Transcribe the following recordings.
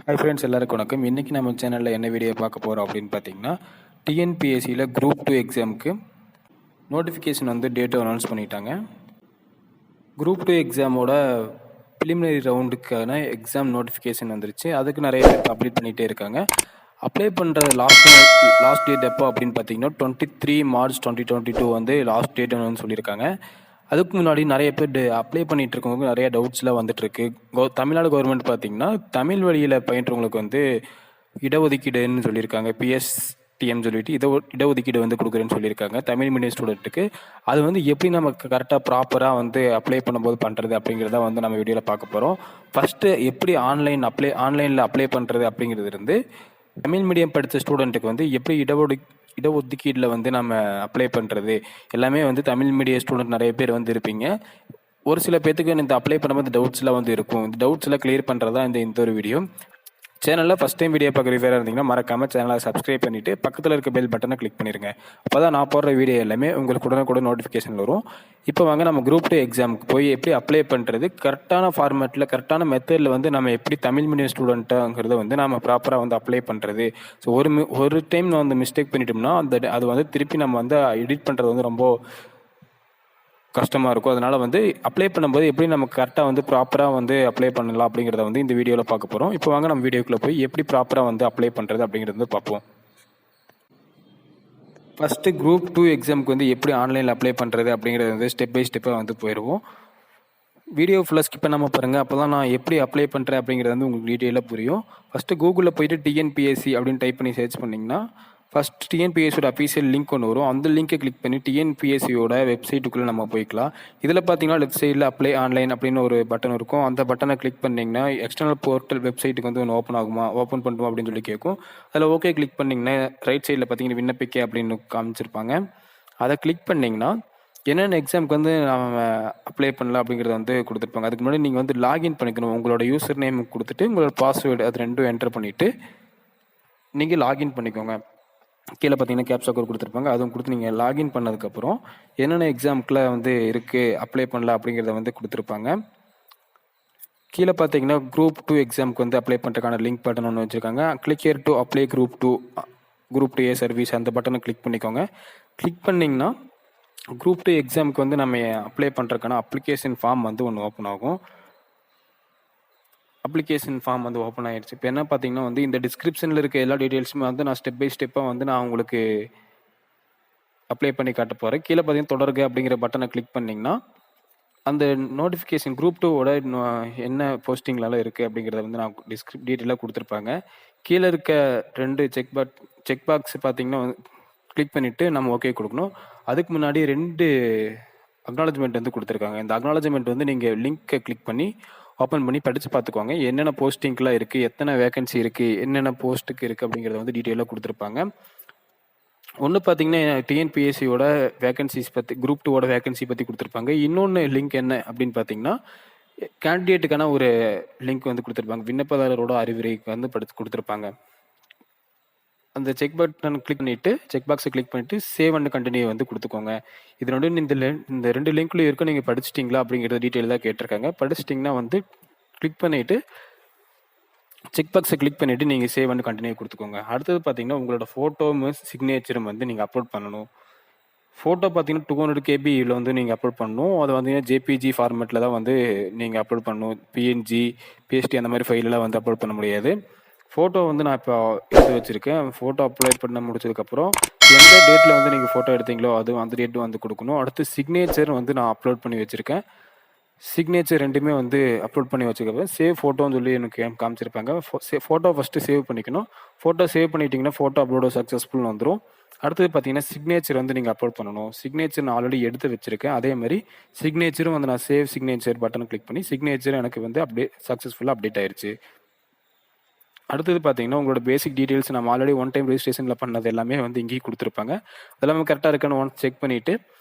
Hi friends, எல்லாருக்கும் வணக்கம். இன்றைக்கி நம்ம சேனலில் என்ன வீடியோ பார்க்க போகிறோம் அப்படின்னு பார்த்தீங்கன்னா, டிஎன்பிஎஸ்சியில் குரூப் 2 எக்ஸாமுக்கு நோட்டிஃபிகேஷன் வந்து டேட்டு அனௌன்ஸ் பண்ணிட்டாங்க. குரூப் 2 எக்ஸாமோட ப்ரிலிமினரி ரவுண்டுக்கான எக்ஸாம் நோட்டிஃபிகேஷன் வந்துருச்சு. அதுக்கு நிறைய பேர் அப்டேட் பண்ணிகிட்டே இருக்காங்க. அப்ளை பண்ணுறது லாஸ்ட் டேட் எப்போ அப்படின்னு பார்த்தீங்கன்னா 23 மார்ச் 2022 வந்து லாஸ்ட் டேட்டுன்னு சொல்லியிருக்காங்க. அதுக்கு முன்னாடி நிறைய பேர் அப்ளை பண்ணிட்டு இருக்கவங்க நிறைய டவுட்ஸ்லாம் வந்துட்டுருக்கு. தமிழ்நாடு கவர்மெண்ட் பார்த்தீங்கன்னா தமிழ் வழியில் பயின்றவங்களுக்கு வந்து இடஒதுக்கீடுன்னு சொல்லியிருக்காங்க. பிஎஸ்டிஎம் சொல்லிட்டு இடஒதுக்கீடு வந்து கொடுக்குறேன்னு சொல்லியிருக்காங்க தமிழ் மீடியம் ஸ்டூடெண்ட்டுக்கு. அது வந்து எப்படி நமக்கு கரெக்டாக ப்ராப்பராக வந்து அப்ளை பண்ணும்போது பண்ணுறது அப்படிங்கிறத வந்து நம்ம வீடியோவில் பார்க்க போகிறோம். ஃபஸ்ட்டு எப்படி ஆன்லைனில் அப்ளை பண்ணுறது அப்படிங்கிறது இருந்து தமிழ் மீடியம் படித்த ஸ்டூடெண்ட்டுக்கு வந்து எப்படி இடஒதுக்கீடில் வந்து நம்ம அப்ளை பண்ணுறது எல்லாமே வந்து தமிழ் மீடியம் ஸ்டூடெண்ட் நிறைய பேர் வந்து இருப்பீங்க. ஒரு சில பேர்த்துக்கு இந்த அப்ளை பண்ணும்போது டவுட்ஸ்லாம் வந்து இருக்கும். இந்த டவுட்ஸ்லாம் கிளியர் பண்ணுறதா இந்த ஒரு வீடியோ. சேனலில் ஃபஸ்ட் டைம் வீடியோ பார்க்குற வேறு இருந்தீங்கன்னா மறக்காமல் சேனலை சப்ஸ்கிரைப் பண்ணிவிட்டு பக்கத்தில் இருக்க பெல் பட்டனை கிளிக் பண்ணிடுங்க. அப்போ தான் நான் போடுற வீடியோ எல்லாமே உங்களுக்கு கூட நோட்டிஃபிகேஷன் வரும். இப்போ வாங்க நம்ம குரூப் 2 எக்ஸாமுக்கு போய் எப்படி அப்ளை பண்ணுறது, கரெக்டான ஃபார்மேட்டில் கரெக்டான மெத்தடில் வந்து நம்ம எப்படி தமிழ் மீடியம் ஸ்டூடெண்ட்டுங்கிறத வந்து நம்ம ப்ராப்பராக வந்து அப்ளை பண்ணுறது. ஸோ ஒரு டைம் நான் வந்து மிஸ்டேக் பண்ணிட்டோம்னா அது வந்து திருப்பி நம்ம வந்து எடிட் பண்ணுறது வந்து ரொம்ப கஷ்டமாக இருக்கும். அதனால் வந்து அப்ளை பண்ணும்போது எப்படி நம்ம கரெக்டாக வந்து ப்ராப்பராக வந்து அப்ளை பண்ணலாம் அப்படிங்கிறத வந்து இந்த வீடியோவில் பார்க்க போகிறோம். இப்போ வாங்க நம்ம வீடியோக்குள்ளே போய் எப்படி ப்ராப்பராக வந்து அப்ளை பண்ணுறது அப்படிங்கிறது வந்து பார்ப்போம். ஃபஸ்ட்டு குரூப் 2 எக்ஸாமுக்கு வந்து எப்படி ஆன்லைனில் அப்ளை பண்ணுறது அப்படிங்கிறது வந்து ஸ்டெப் பை ஸ்டெப்பாக வந்து போயிடுவோம். வீடியோ ஃபுல்லாக ஸ்கிப் பண்ணாமல் பாருங்கள். அப்போ தான் நான் எப்படி அப்ளை பண்ணுறேன் அப்படிங்கிறது வந்து உங்களுக்கு டீட்டெயிலாக புரியும். ஃபஸ்ட்டு கூகுளில் போய்ட்டு டிஎன்பிஎஸ்சி அப்படின்னு டைப் பண்ணி சர்ச் பண்ணிங்கன்னா ஃபஸ்ட் டிஎன்பிஎஸ்சியோட அஃபீஷியல் லிங்க் ஒன்று வரும். அந்த லிங்கை கிளிக் பண்ணி டிஎன்பிஎஸ்சியோட வெப்சைட்டுக்குள்ளே நம்ம போய்க்கலாம். இதில் பார்த்தீங்கன்னா லெஃப்ட் சைடில் அப்ளை ஆன்லைன் அப்படின்னு ஒரு பட்டன் இருக்கும். அந்த பட்டனை கிளிக் பண்ணிங்கன்னா எக்ஸ்டர்னல் போர்ட்டல் வெப்சைட்டுக்கு வந்து ஒன்று ஓப்பன் பண்ணுவோம் அப்படின்னு சொல்லி கேட்கும். அதில் ஓகே கிளிக் பண்ணிங்கன்னா ரைட் சைடில் பார்த்தீங்கன்னா விண்ணப்பிக்க அப்படின்னு காமிச்சிருப்பாங்க. அதை கிளிக் பண்ணிங்கன்னா என்னென்ன எக்ஸாமுக்கு வந்து நம்ம அப்ளை பண்ணலாம் அப்படிங்கிறத வந்து கொடுத்துருப்பாங்க. அதுக்கு முன்னாடி நீங்கள் வந்து லாகின் பண்ணிக்கணும். உங்களோட யூசர் நேம் கொடுத்துட்டு உங்களோட பாஸ்வேர்டு அது ரெண்டும் என்டர் பண்ணிவிட்டு நீங்கள் லாகின் பண்ணிக்கோங்க. கீழே பார்த்தீங்கன்னா கேப்சா கோட் கொடுத்துருப்பாங்க. அதுவும் கொடுத்து நீங்கள் லாகின் பண்ணதுக்கப்புறம் என்னென்ன எக்ஸாமுக்குலாம் வந்து இருக்குது அப்ளை பண்ணலாம் அப்படிங்கிறத வந்து கொடுத்துருப்பாங்க. கீழே பார்த்தீங்கன்னா குரூப் 2 எக்ஸாமுக்கு வந்து அப்ளை பண்ணுறதுக்கான லிங்க் பட்டன் ஒன்று வச்சுருக்காங்க. Click here to apply group 2 A service அந்த பட்டனை கிளிக் பண்ணிக்கோங்க. கிளிக் பண்ணிங்கன்னா குரூப் 2 எக்ஸாமுக்கு வந்து நம்ம அப்ளை பண்ணுறதுக்கான அப்ளிகேஷன் ஃபார்ம் வந்து ஒன்று ஓப்பன் ஆகும். அப்ளிகேஷன் ஃபார்ம் வந்து ஓப்பன் ஆகிடுச்சு. இப்போ என்ன பார்த்தீங்கன்னா வந்து இந்த டிஸ்கிரிப்ஷனில் இருக்க எல்லா டீட்டெயில்ஸுமே வந்து நான் ஸ்டெப் பை ஸ்டெப்பாக வந்து நான் உங்களுக்கு அப்ளை பண்ணி காட்ட போகிறேன். கீழே பார்த்தீங்கன்னா தொடர்க அப்படிங்கிற பட்டனை கிளிக் பண்ணிங்கன்னா அந்த நோட்டிஃபிகேஷன் குரூப் 2ஓட என்ன போஸ்டிங்லாம் இருக்குது அப்படிங்கிறத வந்து நான் டீட்டெயிலாக கொடுத்துருப்பாங்க. கீழே இருக்க 2 செக் பாக்ஸ் பார்த்தீங்கன்னா கிளிக் பண்ணிவிட்டு நம்ம ஓகே கொடுக்கணும். அதுக்கு முன்னாடி 2 அக்னாலஜ்மெண்ட் வந்து கொடுத்துருக்காங்க. இந்த அக்னாலஜ்மெண்ட் வந்து நீங்கள் லிங்க்கை கிளிக் பண்ணி ஓப்பன் பண்ணி படித்து பார்த்துக்கோங்க. என்னென்ன போஸ்டிங்லாம் இருக்குது, எத்தனை வேகன்சி இருக்குது, என்னென்ன போஸ்ட்டுக்கு இருக்குது அப்படிங்கிறத வந்து டீட்டெயிலாக கொடுத்துருப்பாங்க. ஒன்று பார்த்தீங்கன்னா டிஎன்பிஎஸ்சியோட வேகன்சிஸ் பற்றி குரூப் 2ஓட வேகன்சி பற்றி கொடுத்துருப்பாங்க. இன்னொன்று லிங்க் என்ன அப்படின்னு பார்த்தீங்கன்னா கேண்டிடேட்டுக்கான ஒரு லிங்க் வந்து கொடுத்துருப்பாங்க. விண்ணப்பதாரரோட அறிவுரைக்கு வந்து கொடுத்துருப்பாங்க. அந்த செக் பாக்ஸை கிளிக் பண்ணிவிட்டு சேவ் அண்ட் கண்டினியூ வந்து கொடுத்துக்கோங்க. இதனோட இந்த 2 லிங்க்லையும் இருக்கும். நீங்கள் படிச்சிட்டிங்களா அப்படிங்கிறத டீட்டெயில் தான் கேட்டிருக்காங்க. படிச்சிட்டிங்கன்னா வந்து கிளிக் பண்ணிவிட்டு செக் பாக்ஸை கிளிக் பண்ணிவிட்டு நீங்கள் சேவ் அண்ட் கண்டினியூ கொடுத்துக்கோங்க. அடுத்தது பார்த்தீங்கன்னா உங்களோட ஃபோட்டோவும் சிக்னேச்சரும் வந்து நீங்கள் அப்லோட் பண்ணணும். ஃபோட்டோ பார்த்தீங்கன்னா 200 KBயில் வந்து நீங்கள் அப்லோட் பண்ணணும். அது வந்து ஜேபிஜி ஃபார்மேட்டில் தான் வந்து நீங்கள் அப்லோட் பண்ணணும். பிஎன்ஜி, பிஎஸ்டி அந்த மாதிரி ஃபைலெலாம் வந்து அப்லோட் பண்ண முடியாது. ஃபோட்டோ வந்து நான் இப்போ எடுத்து வச்சுருக்கேன். ஃபோட்டோ அப்லோட் பண்ண முடிச்சதுக்கப்புறம் எந்த டேட்டில் வந்து நீங்கள் ஃபோட்டோ எடுத்தீங்களோ அந்த டேட்டு வந்து கொடுக்கணும். அடுத்து சிக்னேச்சர் வந்து நான் அப்லோட் பண்ணி வச்சுருக்கேன். சிக்னேச்சர் ரெண்டுமே வந்து அப்லோட் பண்ணி வச்சுருக்கேன். சேவ் ஃபோட்டோன்னு சொல்லி எனக்கு காமிச்சிருப்பாங்க. ஃபோட்டோ ஃபஸ்ட்டு சேவ் பண்ணிக்கணும். ஃபோட்டோ சேவ் பண்ணிட்டீங்கன்னா ஃபோட்டோ அப்லோடு சக்ஸஸ்ஃபுல்னு வந்துடும். அடுத்தது பார்த்தீங்கன்னா சிக்னேச்சர் வந்து நீங்கள் அப்லோட் பண்ணணும். சிக்னேச்சர் நான் ஆல்ரெடி எடுத்து வச்சுருக்கேன். அதே மாதிரி சிக்னேச்சரும் வந்து நான் சேவ் சிக்னேச்சர் பட்டனை கிளிக் பண்ணி சிக்னேச்சர் எனக்கு வந்து சக்ஸஸ்ஃபுல்லாக அப்டேட் ஆயிடுச்சு. அடுத்தது பார்த்தீங்கன்னா உங்களோட பேசிக் டீட்டெயில்ஸ் நம்ம ஆல்ரெடி ஒன் டைம் ரெஜிஸ்ட்ரேஷனில் பண்ணது எல்லாமே வந்து இங்கேயும் கொடுத்துருப்பாங்க. அதெல்லாமே கரெக்டாக இருக்கான்னு ஒன்ஸ் செக் பண்ணிவிட்டு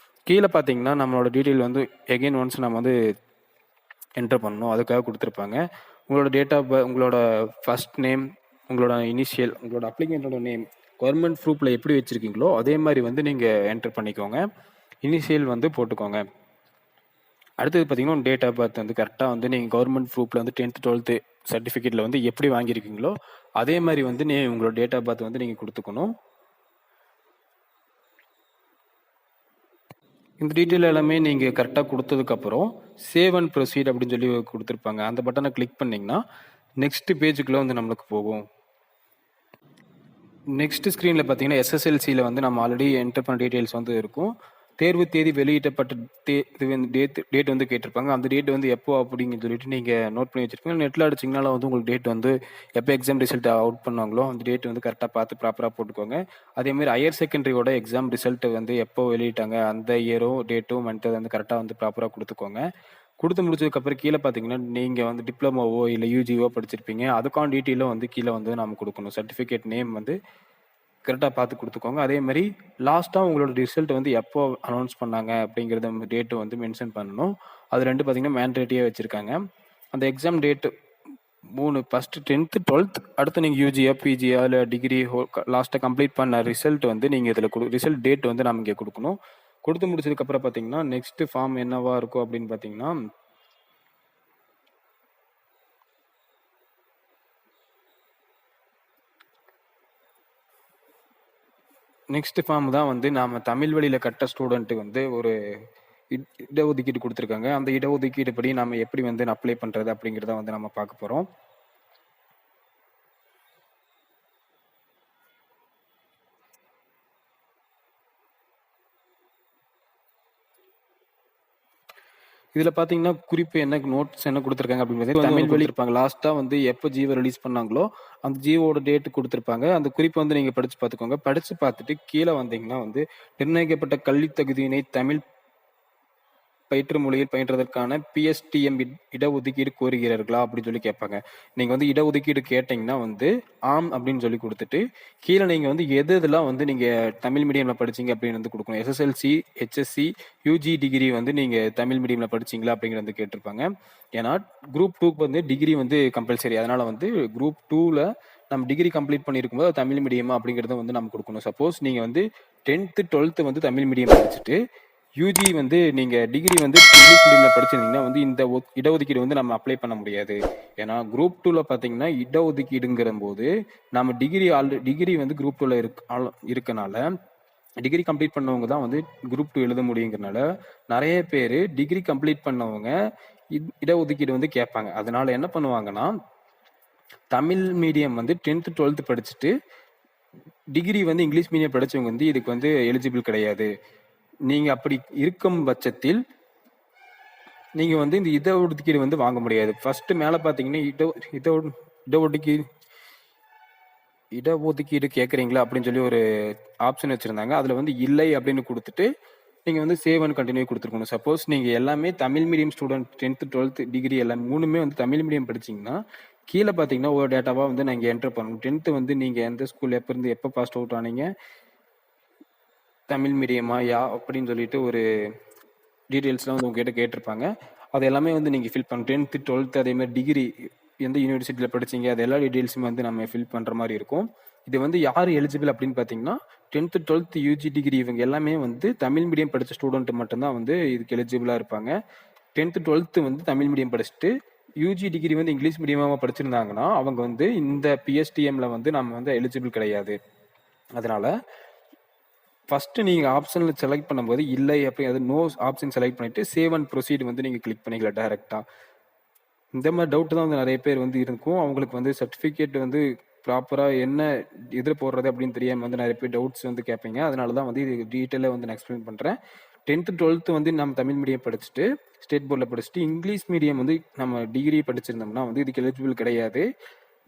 கீழே பார்த்தீங்கன்னா நம்மளோட டீட்டெயில் வந்து எகெயின் ஒன்ஸ் நம்ம வந்து என்டர் பண்ணணும். அதுக்காக கொடுத்துருப்பாங்க. உங்களோட டேட் ஆஃப் பர்த், உங்களோட ஃபர்ஸ்ட் நேம், உங்களோட இனிஷியல், உங்களோட அப்ளிகேண்டோட நேம் கவர்மெண்ட் ப்ரூஃபில் எப்படி வச்சுருக்கீங்களோ அதே மாதிரி வந்து நீங்கள் என்டர் பண்ணிக்கோங்க. இனிஷியல் வந்து போட்டுக்கோங்க. அடுத்தது பார்த்தீங்கன்னா டேட் ஆஃப் பர்த் வந்து கரெக்டாக வந்து நீங்கள் கவர்மெண்ட் ப்ரூஃபில் வந்து 10th 12th சர்டிஃபிகேட்டில் வந்து எப்படி வாங்கியிருக்கீங்களோ அதே மாதிரி வந்து உங்களோட டேட் ஆஃப் பர்த் வந்து நீங்கள் கொடுத்துக்கணும். இந்த டீட்டெயில் எல்லாமே நீங்கள் கரெக்டாக கொடுத்ததுக்கப்புறம் சேவ் அண்ட் ப்ரொசீட் அப்படின்னு சொல்லி கொடுத்துருப்பாங்க. அந்த பட்டனை கிளிக் பண்ணிங்கன்னா நெக்ஸ்ட் பேஜுக்குள்ளே வந்து நம்மளுக்கு போகும். நெக்ஸ்ட் ஸ்க்ரீனில் பார்த்தீங்கன்னா எஸ்எஸ்எல்சியில் வந்து நம்ம ஆல்ரெடி என்டர் பண்ண டீட்டெயில்ஸ் வந்து இருக்கும். தேர்வு தேதி வெளியிட்டப்பட்ட இது வந்து டேட் வந்து கேட்டிருப்பாங்க. அந்த டேட் வந்து எப்போ அப்படின்னு சொல்லிட்டு நீங்கள் நோட் பண்ணி வச்சிருப்பீங்க. நெட்டில் அடிச்சிங்கனால வந்து உங்களுக்கு டேட் வந்து எப்போ எக்ஸாம் ரிசல்ட் அவுட் பண்ணுவாங்களோ அந்த டேட் வந்து கரெக்டாக பார்த்து ப்ராப்பராக போட்டுக்கோங்க. அதேமாதிரி ஹையர் செகண்டரியோட எக்ஸாம் ரிசல்ட் வந்து எப்போ வெளியிட்டாங்க அந்த இயரும் டேட்டும் மந்த்து வந்து கரெக்டாக வந்து ப்ராப்பராக கொடுத்துக்கோங்க. கொடுத்து முடிச்சதுக்கப்புறம் கீழே பார்த்தீங்கன்னா நீங்கள் வந்து டிப்ளமோவோ இல்லை யூஜிஓ படிச்சிருப்பீங்க. அதுக்கான டீட்டெயிலும் வந்து கீழே வந்து நம்ம கொடுக்கணும். சர்டிஃபிகேட் நேம் வந்து கரெக்டாக பார்த்து கொடுத்துக்கோங்க. அதே மாதிரி லாஸ்ட்டாக உங்களோட ரிசல்ட் வந்து எப்போ அனௌன்ஸ் பண்ணாங்க அப்படிங்கிறத டேட்டு வந்து மென்ஷன் பண்ணணும். அது ரெண்டு பார்த்தீங்கன்னா மேண்டேட்டியாக வச்சுருக்காங்க. அந்த exam date 3 first 10th 12th அடுத்து நீங்கள் யூஜியா பிஜியா இல்லை டிகிரி லாஸ்ட்டாக கம்ப்ளீட் பண்ண ரிசல்ட் வந்து நீங்கள் இதில் ரிசல்ட் டேட் வந்து நம்ம இங்கே கொடுக்கணும். கொடுத்து முடிச்சதுக்கப்புறம் பார்த்தீங்கன்னா நெக்ஸ்ட் ஃபார்ம் என்னவா இருக்கும் அப்படின்னு பார்த்தீங்கன்னா நெக்ஸ்ட் ஃபார்ம் தான் வந்து நாம் தமிழ் வழியில் கட்ட ஸ்டூடெண்ட்டுக்கு வந்து ஒரு இடஒதுக்கீடு கொடுத்துருக்காங்க. அந்த இடஒதுக்கீடு படி நம்ம எப்படி வந்து அப்ளை பண்ணுறது அப்படிங்கிறத வந்து நம்ம பார்க்க போகிறோம். இதில் பார்த்தீங்கன்னா குறிப்பு என்ன நோட்ஸ் என்ன கொடுத்துருக்காங்க அப்படின்னு தமிழ் வழி இருப்பாங்க. லாஸ்ட்டாக வந்து எப்போ ஜியோ ரிலீஸ் பண்ணாங்களோ அந்த ஜியோவோட டேட்டு கொடுத்துருப்பாங்க. அந்த குறிப்பை வந்து நீங்கள் படித்து பார்த்துக்கோங்க. படித்து பார்த்துட்டு கீழே வந்தீங்கன்னா வந்து நிர்ணயிக்கப்பட்ட கல்வி தகுதியினை தமிழ் பயிற்று மொழியில் பயின்றதற்கான பிஎஸ்டிஎம் இடஒதுக்கீடு கோருகிறீர்களா அப்படின்னு சொல்லி கேட்பாங்க. நீங்கள் வந்து இடஒதுக்கீடு கேட்டிங்கன்னா வந்து ஆம் அப்படின்னு சொல்லி கொடுத்துட்டு கீழே நீங்கள் வந்து எதெல்லாம் வந்து நீங்கள் தமிழ் மீடியமில் படிச்சீங்க அப்படின்னு வந்து கொடுக்கணும். எஸ்எஸ்எல்சி ஹெச்எஸ்சி யூஜி டிகிரி வந்து நீங்கள் தமிழ் மீடியமில் படிச்சீங்களா அப்படிங்கிறது வந்து கேட்டிருப்பாங்க. ஏன்னா குரூப் 2க்கு வந்து டிகிரி வந்து கம்பல்சரி. அதனால் வந்து குரூப் 2ல் நம்ம டிகிரி கம்ப்ளீட் பண்ணியிருக்கும்போது அது தமிழ் மீடியமா அப்படிங்கிறத வந்து நம்ம கொடுக்கணும். சப்போஸ் நீங்கள் வந்து 10th 12th வந்து தமிழ் மீடியம் படிச்சுட்டு யூஜி வந்து நீங்கள் டிகிரி வந்து இங்கிலீஷ் மீடியமில் படிச்சிருந்தீங்கன்னா வந்து இந்த இடஒதுக்கீடு வந்து நம்ம அப்ளை பண்ண முடியாது. ஏன்னா குரூப் 2ல பார்த்தீங்கன்னா இடஒதுக்கீடுங்கிற போது நம்ம டிகிரி வந்து குரூப் 2ல இருக்கனால டிகிரி கம்ப்ளீட் பண்ணவங்க தான் வந்து குரூப் 2 எழுத முடியுங்கிறனால நிறைய பேர் டிகிரி கம்ப்ளீட் பண்ணவங்க இடஒதுக்கீடு வந்து கேட்பாங்க. அதனால என்ன பண்ணுவாங்கன்னா தமிழ் மீடியம் வந்து 10th 12th படிச்சுட்டு டிகிரி வந்து இங்கிலீஷ் மீடியம் படிச்சவங்க வந்து இதுக்கு வந்து எலிஜிபிள் கிடையாது. நீங்க அப்படி இருக்கும் பட்சத்தில் நீங்க வந்து இந்த இடஒதுக்கீடு வந்து வாங்க முடியாது. ஃபர்ஸ்ட் மேல பாத்தீங்கன்னா இடஒதுக்கீடு கேட்குறீங்களா அப்படின்னு சொல்லி ஒரு ஆப்ஷன் வச்சிருந்தாங்க. அதுல வந்து இல்லை அப்படின்னு கொடுத்துட்டு நீங்க வந்து சேவ் அண்ட் கண்டினியூ கொடுத்துருக்கணும். சப்போஸ் நீங்க எல்லாமே Tamil medium student 10th 12th degree எல்லாம் மூணுமே வந்து தமிழ் மீடியம் படிச்சீங்கன்னா கீழே பாத்தீங்கன்னா ஒரு டேட்டாவா வந்து நான் இங்க என்டர் பண்ணணும். 10th வந்து நீங்க எந்த ஸ்கூல் எப்ப இருந்து எப்போ பாஸ் அவுட் ஆனீங்க, தமிழ் மீடியமா அப்படின்னு சொல்லிட்டு ஒரு டீட்டெயில்ஸ்லாம் வந்து உங்ககிட்ட கேட்டிருப்பாங்க. அது எல்லாமே வந்து நீங்கள் ஃபில் பண்ண 10th 12th அதேமாதிரி டிகிரி எந்த யூனிவர்சிட்டியில் படிச்சீங்க அது எல்லா டீட்டெயில்ஸுமே வந்து நம்ம ஃபில் பண்ணுற மாதிரி இருக்கும். இது வந்து யார் எலிஜிபிள் அப்படின்னு பார்த்தீங்கன்னா 10th 12th யூஜி டிகிரி இவங்க எல்லாமே வந்து தமிழ் மீடியம் படித்த ஸ்டூடெண்ட் மட்டும்தான் வந்து இதுக்கு எலிஜிபிளாக இருப்பாங்க. 10th 12th வந்து தமிழ் மீடியம் படிச்சுட்டு யூஜி டிகிரி வந்து இங்கிலீஷ் மீடியமாக படிச்சிருந்தாங்கன்னா அவங்க வந்து இந்த பிஎஸ்டிஎம்ல வந்து நம்ம வந்து எலிஜிபிள் கிடையாது. அதனால ஃபர்ஸ்ட் நீங்கள் ஆப்ஷனில் செலக்ட் பண்ணும்போது இல்லை அப்படி அது நோ ஆப்ஷன் செலக்ட் பண்ணிட்டு சேவ் அண்ட் ப்ரொசீட் வந்து நீங்கள் கிளிக் பண்ணிக்கலாம் டைரெக்டாக. இந்த மாதிரி டவுட் தான் வந்து நிறைய பேர் வந்து இருக்கும். அவங்களுக்கு வந்து சர்டிஃபிகேட் வந்து ப்ராப்பராக என்ன எதிர் போடுறது அப்படின்னு தெரியாமல் வந்து நிறைய பேர் டவுட்ஸ் வந்து கேட்பீங்க. அதனால தான் வந்து இது டீட்டெயிலாக வந்து நான் எக்ஸ்பிளைன் பண்ணுறேன். 10th 12th வந்து நம்ம தமிழ் மீடியம் படிச்சுட்டு ஸ்டேட் போர்டில் படிச்சுட்டு இங்கிலீஷ் மீடியம் வந்து நம்ம டிகிரி படிச்சிருந்தோம்னா வந்து இதுக்கு எலிஜிபிள் கிடையாது.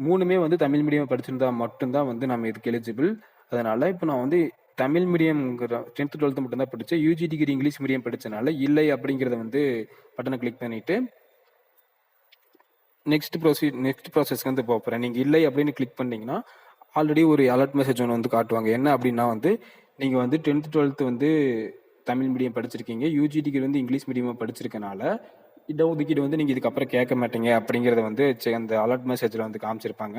மூணுமே வந்து தமிழ் மீடியம் படிச்சிருந்தா மட்டும்தான் வந்து நம்ம இதுக்கு எலிஜிபிள். அதனால இப்போ நான் வந்து தமிழ் மீடியம்ங்கிற 10th 12th மட்டும்தான் படித்தேன். யூஜி டிகிரி இங்கிலீஷ் மீடியம் படித்தனால இல்லை அப்படிங்கிறத வந்து பட்டனை கிளிக் பண்ணிவிட்டு நெக்ஸ்ட் ப்ராசஸ்க்கு வந்து போகிறேன். நீங்கள் இல்லை அப்படின்னு கிளிக் பண்ணிங்கன்னா ஆல்ரெடி ஒரு அலர்ட் மெசேஜ் ஒன்று வந்து காட்டுவாங்க. என்ன அப்படின்னா வந்து நீங்கள் வந்து 10th 12th வந்து தமிழ் மீடியம் படிச்சிருக்கீங்க, யூஜி டிகிரி வந்து இங்கிலீஷ் மீடியமாக படிச்சிருக்கனால இடஒதுக்கீடு வந்து நீங்கள் இதுக்கப்புறம் கேட்க மாட்டீங்க அப்படிங்கிறத வந்து அந்த அலர்ட் மெசேஜில் வந்து காமிச்சிருப்பாங்க.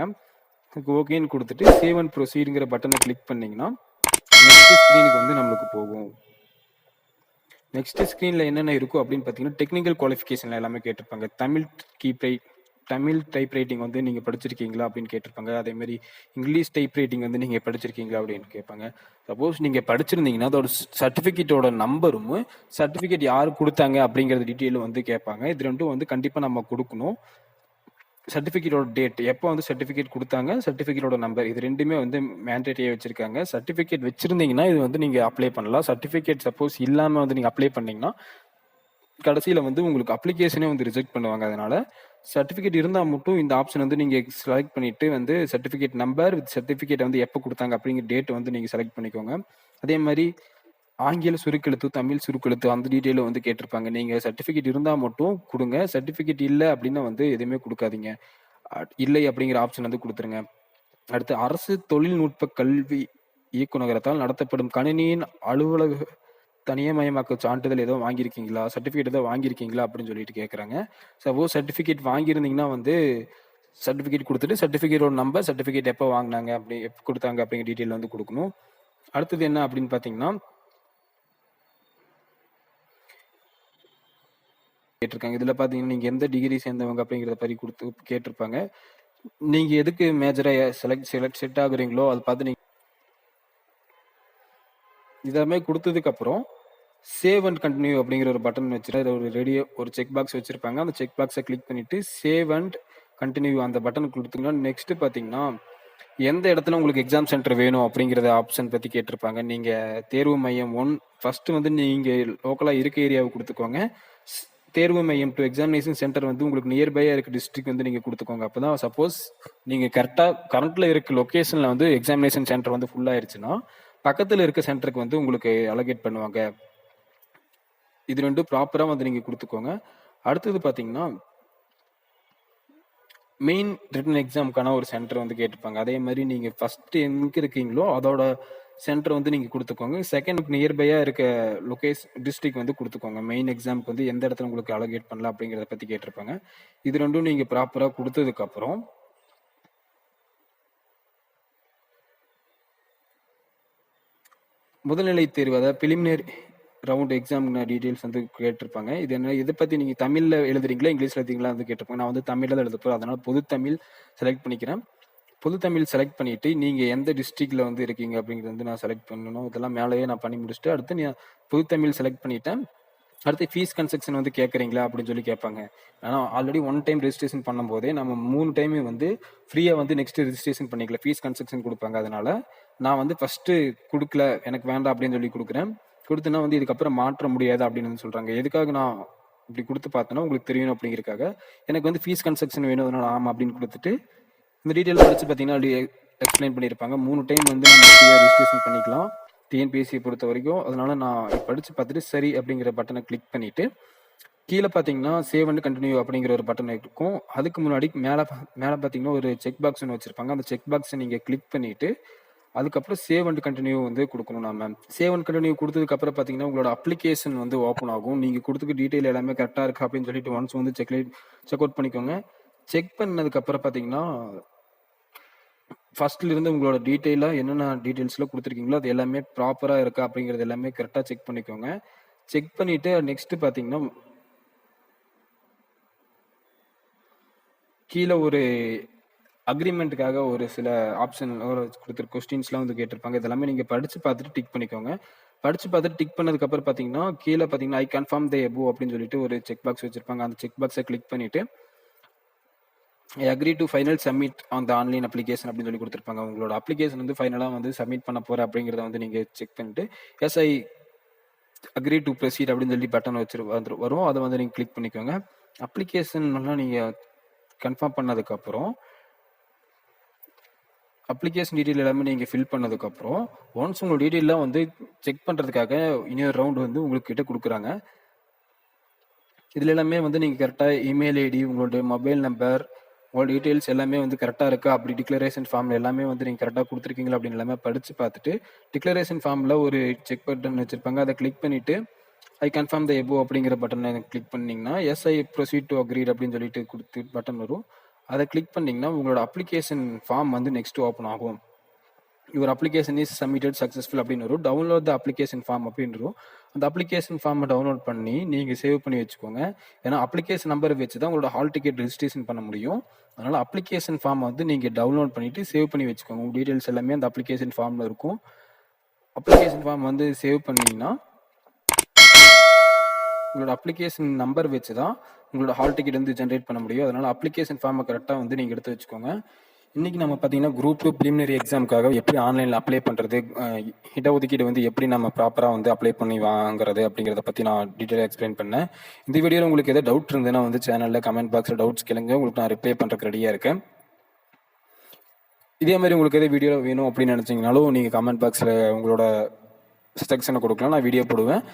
ஓகேன்னு கொடுத்துட்டு சேவ் அண்ட் ப்ரொசீடுங்கிற பட்டனை கிளிக் பண்ணிங்கன்னா நெக்ஸ்ட் ஸ்க்ரீனுக்கு வந்து நம்மளுக்கு போகும். நெக்ஸ்ட் ஸ்க்ரீனில் என்னென்ன இருக்கும் அப்படின்னு பார்த்தீங்கன்னா டெக்னிக்கல் குவாலிஃபிகேஷன் எல்லாமே கேட்டிருப்பாங்க. தமிழ் கீப்ரை தமிழ் டைப் ரைட்டிங் வந்து நீங்கள் படிச்சிருக்கீங்களா அப்படின்னு கேட்டிருப்பாங்க. அதேமாதிரி இங்கிலீஷ் டைப் ரைட்டிங் வந்து நீங்கள் படிச்சிருக்கீங்களா அப்படின்னு கேட்பாங்க. சப்போஸ் நீங்கள் படிச்சிருந்தீங்கன்னா அதோட சர்டிஃபிகேட்டோட நம்பரும் சர்டிஃபிகேட் யார் கொடுத்தாங்க அப்படிங்கிறது டீட்டெயிலும் வந்து கேட்பாங்க. இது ரெண்டும் வந்து கண்டிப்பாக நம்ம கொடுக்கணும். சர்டிஃபிகேட்டோட டேட், எப்போ வந்து சர்டிஃபிகேட் கொடுத்தாங்க, சர்டிஃபிகேட்டோட நம்பர், இது ரெண்டுமே வந்து மேண்டேட்டரியாக வச்சிருக்காங்க. சர்டிஃபிகேட் வச்சிருந்தீங்கன்னா இது வந்து நீங்கள் அப்ளை பண்ணலாம். சர்டிஃபிகேட் சப்போஸ் இல்லாமல் வந்து நீங்கள் அப்ளை பண்ணீங்கன்னா கடைசியில் வந்து உங்களுக்கு அப்ளிகேஷனே வந்து ரிஜெக்ட் பண்ணுவாங்க. அதனால சர்டிஃபிகேட் இருந்தால் மட்டும் இந்த ஆப்ஷன் வந்து நீங்கள் செலக்ட் பண்ணிட்டு வந்து சர்டிஃபிகேட் நம்பர் வித் சர்டிஃபிகேட் வந்து எப்போ கொடுத்தாங்க அப்படிங்கிற டேட் வந்து நீங்கள் செலக்ட் பண்ணிக்கோங்க. அதே மாதிரி ஆங்கில சுருக்கெழுத்து, தமிழ் சுருக்கெழுத்து அந்த டீட்டெயிலும் வந்து கேட்டிருப்பாங்க. நீங்கள் சர்டிஃபிகேட் இருந்தால் மட்டும் கொடுங்க. சர்டிஃபிகேட் இல்லை அப்படின்னா வந்து எதுவுமே கொடுக்காதீங்க. இல்லை அப்படிங்கிற ஆப்ஷன் வந்து கொடுத்துருங்க. அடுத்து, அரசு தொழில்நுட்ப கல்வி இயக்குநரகத்தால் நடத்தப்படும் கணினியின் அலுவலக தனியமயமாக்க சான்றிதழ் ஏதோ வாங்கியிருக்கீங்களா, சர்டிஃபிகேட் ஏதோ வாங்கியிருக்கீங்களா அப்படின்னு சொல்லிட்டு கேட்குறாங்க. சப்போஸ் சர்டிஃபிகேட் வாங்கியிருந்தீங்கன்னா வந்து சர்டிஃபிகேட் கொடுத்துட்டு சர்டிஃபிகேட்டோட நம்பர், சர்டிஃபிகேட் எப்போ வாங்கினாங்க, அப்படி எப்போ கொடுத்தாங்க அப்படிங்கிற டீட்டெயில் வந்து கொடுக்கணும். அடுத்தது என்ன அப்படின்னு பார்த்தீங்கன்னா கேட்டிருக்காங்க. இதில் பார்த்தீங்கன்னா நீங்கள் எந்த டிகிரி சேர்ந்தவங்க அப்படிங்கிறத பற்றி கொடுத்து கேட்டிருப்பாங்க. நீங்கள் எதுக்கு மேஜராக செட் ஆகுறீங்களோ அதை பார்த்து நீங்கள் இதெல்லாமே கொடுத்ததுக்கப்புறம் சேவ் அண்ட் கண்டினியூ அப்படிங்கிற ஒரு பட்டன் வச்சுட்டு ஒரு செக் பாக்ஸ் வச்சுருப்பாங்க. அந்த செக் பாக்ஸை கிளிக் பண்ணிவிட்டு சேவ் அண்ட் கண்டினியூ அந்த பட்டன் கொடுத்தீங்கன்னா நெக்ஸ்ட்டு பார்த்தீங்கன்னா எந்த இடத்துல உங்களுக்கு எக்ஸாம் சென்டர் வேணும் அப்படிங்கிறத ஆப்ஷன் பற்றி கேட்டிருப்பாங்க. நீங்கள் தேர்வு மையம் 1 ஃபஸ்ட்டு வந்து நீங்கள் லோக்கலாக இருக்க ஏரியாவை கொடுத்துக்கோங்க. தேர்வு மையம் 2 எக்ஸாமினேஷன் சென்டர் வந்து உங்களுக்கு நியர்பையாக இருக்க டிஸ்ட்ரிக்ட் வந்து நீங்கள் கொடுத்துக்கோங்க. அப்போ தான் சப்போஸ் நீங்கள் கரண்ட்டில் இருக்க லொக்கேஷனில் வந்து எக்ஸாமினேஷன் சென்டர் வந்து ஃபுல்லாகிடுச்சுன்னா பக்கத்தில் இருக்க சென்டருக்கு வந்து உங்களுக்கு அலோகேட் பண்ணுவாங்க. இது ரெண்டும் ப்ராப்பராக வந்து நீங்கள் கொடுத்துக்கோங்க. அடுத்தது பார்த்தீங்கன்னா மெயின் ரிட்டன் எக்ஸாமுக்கான ஒரு சென்டர் வந்து கேட்டிருப்பாங்க. அதே மாதிரி நீங்கள் ஃபஸ்ட்டு எங்கே இருக்கீங்களோ அதோட சென்டர் வந்து நீங்கள் கொடுத்துக்கோங்க. செகண்ட் நியர்பையாக இருக்க டிஸ்ட்ரிக்ட் வந்து கொடுத்துக்கோங்க. மெயின் எக்ஸாமுக்கு வந்து எந்த இடத்துல உங்களுக்கு அலோகேட் பண்ணலாம் அப்படிங்கிறத பற்றி கேட்டிருப்பாங்க. இது ரெண்டும் நீங்கள் ப்ராப்பராக கொடுத்ததுக்கப்புறம் முதல்நிலை தேர்வு, அதாவது பிலிமினரி ரவுண்ட் எக்ஸாம் டீட்டெயில்ஸ் வந்து கேட்டிருப்பாங்க. இது என்ன, இதை பற்றி நீங்கள் தமிழில் எழுதுறீங்களா இங்கிலீஷில் எழுதுறீங்களா வந்து கேட்டிருப்பாங்க. நான் வந்து தமிழில் தான் எழுத போகிறேன். அதனால் பொது தமிழ் செலக்ட் பண்ணிக்கிறேன். பொது தமிழ் செலக்ட் பண்ணிவிட்டு நீங்கள் எந்த டிஸ்ட்ரிக்டில் வந்து இருக்கீங்க அப்படிங்கிறது வந்து நான் செலக்ட் பண்ணணும். இதெல்லாம் மேலேயே நான் பண்ணி முடிச்சுட்டு அடுத்து நான் பொது தமிழ் செலக்ட் பண்ணிட்டேன். அடுத்து ஃபீஸ் கன்செக்ஷன் வந்து கேட்குறீங்களா அப்படின்னு சொல்லி கேட்பாங்க. ஆனால் ஆல்ரெடி 1 டைம் ரெஜிஸ்ட்ரேஷன் பண்ணும்போதே நம்ம 3 டைம் வந்து ஃப்ரீயாக வந்து நெக்ஸ்ட் ரெஜிஸ்ட்ரேஷன் பண்ணிக்கல, ஃபீஸ் கன்செக்ஷன் கொடுப்பாங்க. அதனால் நான் வந்து ஃபஸ்ட்டு கொடுக்கல, எனக்கு வேண்டாம் அப்படின்னு சொல்லி கொடுத்துனா வந்து இதுக்கப்புறம் மாற்ற முடியாது அப்படின்னு வந்து சொல்கிறாங்க. எதுக்காக நான் இப்படி கொடுத்து பார்த்தேன்னா உங்களுக்கு தெரியணும் அப்படிங்கிறதுக்காக. எனக்கு வந்து ஃபீஸ் கன்செக்ஷன் வேணும், அதனால் ஆமாம் அப்படின்னு கொடுத்துட்டு இந்த டீட்டெயில் படித்து பார்த்தீங்கன்னா அப்படி எக்ஸ்பிளைன் பண்ணியிருப்பாங்க. 3 டைம் வந்து நம்ம ஃப்ரீயாக ரெஜிஸ்ட்ரேஷன் பண்ணிக்கலாம் டிஎன்பிஎஸ்சி பொறுத்த வரைக்கும். அதனால நான் படித்து பார்த்துட்டு சரி அப்படிங்கிற பட்டனை கிளிக் பண்ணிவிட்டு கீழே பார்த்தீங்கன்னா சேவ் அண்ட் கண்டினியூ அப்படிங்கிற ஒரு பட்டன் இருக்கும். அதுக்கு முன்னாடி மேலே பார்த்தீங்கன்னா ஒரு செக் பாக்ஸ் ஒன்று வச்சுருப்பாங்க. அந்த செக் பாக்ஸை நீங்கள் கிளிக் பண்ணிவிட்டு அதுக்கப்புறம் சேவ் அண்ட் கண்டினியூ வந்து கொடுக்கணும். நம்ம சேவ் அண்ட் கண்டினியூ கொடுத்ததுக்கப்புறம் பார்த்தீங்கன்னா உங்களோட அப்ளிகேஷன் வந்து ஓப்பன் ஆகும். நீங்கள் கொடுத்துக்க டீட்டெயில் எல்லாமே கரெக்டாக இருக்கா அப்படின்னு சொல்லிட்டு ஒன்ஸ் வந்து செக் அவுட் பண்ணிக்கோங்க. செக் பண்ணதுக்கப்புறம் பார்த்தீங்கன்னா ஃபர்ஸ்ட்ல இருந்து உங்களோட டீட்டெயிலாக என்னென்ன டீட்டெயில்ஸ்லாம் கொடுத்துருக்கீங்களோ அது எல்லாமே ப்ராப்பராக இருக்கா அப்படிங்கிறது எல்லாமே கரெக்டாக செக் பண்ணிக்கோங்க. செக் பண்ணிவிட்டு நெக்ஸ்ட்டு பார்த்தீங்கன்னா கீழே ஒரு அக்ரிமெண்ட்டுக்காக ஒரு சில ஆப்ஷன் கொடுத்துருக்க கொஸ்டின்ஸ்லாம் வந்து கேட்டிருப்பாங்க. இதெல்லாமே நீங்கள் படித்து பார்த்துட்டு டிக் பண்ணிக்கோங்க. படித்து பார்த்துட்டு டிக் பண்ணதுக்கப்புறம் பார்த்தீங்கன்னா கீழே பார்த்தீங்கன்னா ஐ கன்ஃபார்ம் த எபோ அப்படின்னு சொல்லிட்டு ஒரு செக் பாக்ஸ் வச்சுருப்பாங்க. அந்த செக் பாக்ஸை கிளிக் பண்ணிவிட்டு ஐ agree to final submit on the online application அப்படின்னு சொல்லி கொடுத்துருப்பாங்க. உங்களோட அப்ளிகேஷன் வந்து ஃபைனலாக வந்து சப்மிட் பண்ண போகிறேன் அப்படிங்கிறத வந்து நீங்கள் செக் பண்ணிட்டு yes I agree to proceed அப்படின்னு சொல்லி பட்டன் வரும். அதை வந்து நீங்கள் கிளிக் பண்ணிக்கோங்க. அப்ளிகேஷன்லாம் நீங்கள் கன்ஃபார்ம் பண்ணதுக்கப்புறம் அப்ளிகேஷன் டீட்டெயில் எல்லாமே நீங்கள் ஃபில் பண்ணதுக்கப்புறம் ஒன்ஸ் உங்களோட டீட்டெயிலாம் வந்து செக் பண்ணுறதுக்காக இன்னொரு ரவுண்டு வந்து உங்களுக்கு கிட்ட கொடுக்குறாங்க. இதில் எல்லாமே வந்து நீங்கள் கரெக்டாக இமெயில் ஐடி, உங்களுடைய மொபைல் நம்பர், உங்களோட டீட்டெயில்ஸ் எல்லாமே வந்து கரெக்டாக இருக்கா, அப்படி டிக்ளரேஷன் ஃபார்மில் எல்லாமே வந்து நீங்கள் கரெக்டாக கொடுத்துருக்கீங்களா அப்படின்னு எல்லாமே படித்து பார்த்துட்டு டிக்ளரேஷன் ஃபார்மில் ஒரு செக் பட்டன் வச்சுருப்பாங்க. அதை கிளிக் பண்ணிவிட்டு ஐ கன்ஃபார்ம் த எபோ அப்படிங்கிற பட்டனை கிளிக் பண்ணிங்கன்னா yes I proceed to agreed அப்படின்னு சொல்லிட்டு கொடுத்து பட்டன் வரும். அதை கிளிக் பண்ணிங்கன்னா உங்களோட அப்ளிகேஷன் ஃபார்ம் வந்து நெக்ஸ்ட் ஓப்பன் ஆகும். Your application is submitted successful அப்படின்னு வரும். டவுன்லோட் த அப்ளிகேஷன் ஃபார்ம் அப்படின்னு வரும். அந்த அப்ளிகேஷன் ஃபார்மை டவுன்லோட் பண்ணி நீங்கள் சேவ் பண்ணி வச்சுக்கோங்க. ஏன்னா அப்ளிகேஷன் நம்பரை வச்சு தான் உங்களோட ஹால் டிக்கெட் ரெஜிஸ்ட்ரேஷன் பண்ண முடியும். அதனால் அப்ளிகேஷன் ஃபார்மை வந்து நீங்கள் டவுன்லோட் பண்ணிவிட்டு சேவ் பண்ணி வச்சுக்கோங்க. உங்கள் டீட்டெயில்ஸ் எல்லாமே அந்த அப்ளிகேஷன் ஃபார்மில் இருக்கும். அப்ளிகேஷன் ஃபார்ம் வந்து சேவ் பண்ணிங்கன்னா உங்களோட அப்ளிகேஷன் நம்பர் வச்சு தான் உங்களோட ஹால் டிக்கெட் வந்து ஜென்ரேட் பண்ண முடியும். அதனால் அப்ளிகேஷன் ஃபார்மை கரெக்டாக வந்து நீங்கள் எடுத்து வச்சுக்கோங்க. இன்றைக்கி நம்ம பார்த்தீங்கன்னா குரூப் 2 ப்ரிலிமினரி எக்ஸாமுக்காக எப்படி ஆன்லைனில் அப்ளை பண்ணுறது, இடஒதுக்கீடு வந்து எப்படி நம்ம ப்ராப்பராக வந்து அப்ளை பண்ணி வாங்குறது அப்படிங்கிறத பற்றி நான் டீட்டெயிலாக எக்ஸ்பிளைன் பண்ணேன். இந்த வீடியோவில் உங்களுக்கு எதாவது டவுட் இருந்ததுன்னா வந்து சேனலில் கமெண்ட் பாக்ஸில் டவுட்ஸ் கேளுங்க. உங்களுக்கு நான் ரிப்ளை பண்ணுறதுக்கு ரெடியாக இருக்கேன். இதே மாதிரி உங்களுக்கு எதாவது வீடியோ வேணும் அப்படின்னு நினச்சிங்கனாலும் நீங்கள் கமெண்ட் பாக்ஸில் உங்களோட செக்ஷனை கொடுக்கலாம், நான் வீடியோ போடுவேன்.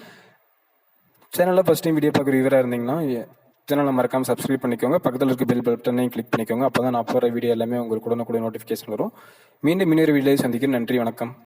சேனலில் ஃபஸ்ட் டைம் வீடியோ பார்க்குற வியூவராக இருந்தீங்கன்னா சேனலை மறக்காமல் சப்ஸ்கிரைப் பண்ணிக்கோங்க. பக்கத்தில் இருக்க பெல் பட்டனையும் கிளிக் பண்ணிக்கோங்க. அப்போ தான் நான் போகிற வீடியோ எல்லாமே உங்களுக்கு உடனுக்குடன் நோட்டிஃபிகேஷன் வரும். மீண்டும் இன்னொரு வீடியோவை சந்திக்கிறேன். நன்றி, வணக்கம்.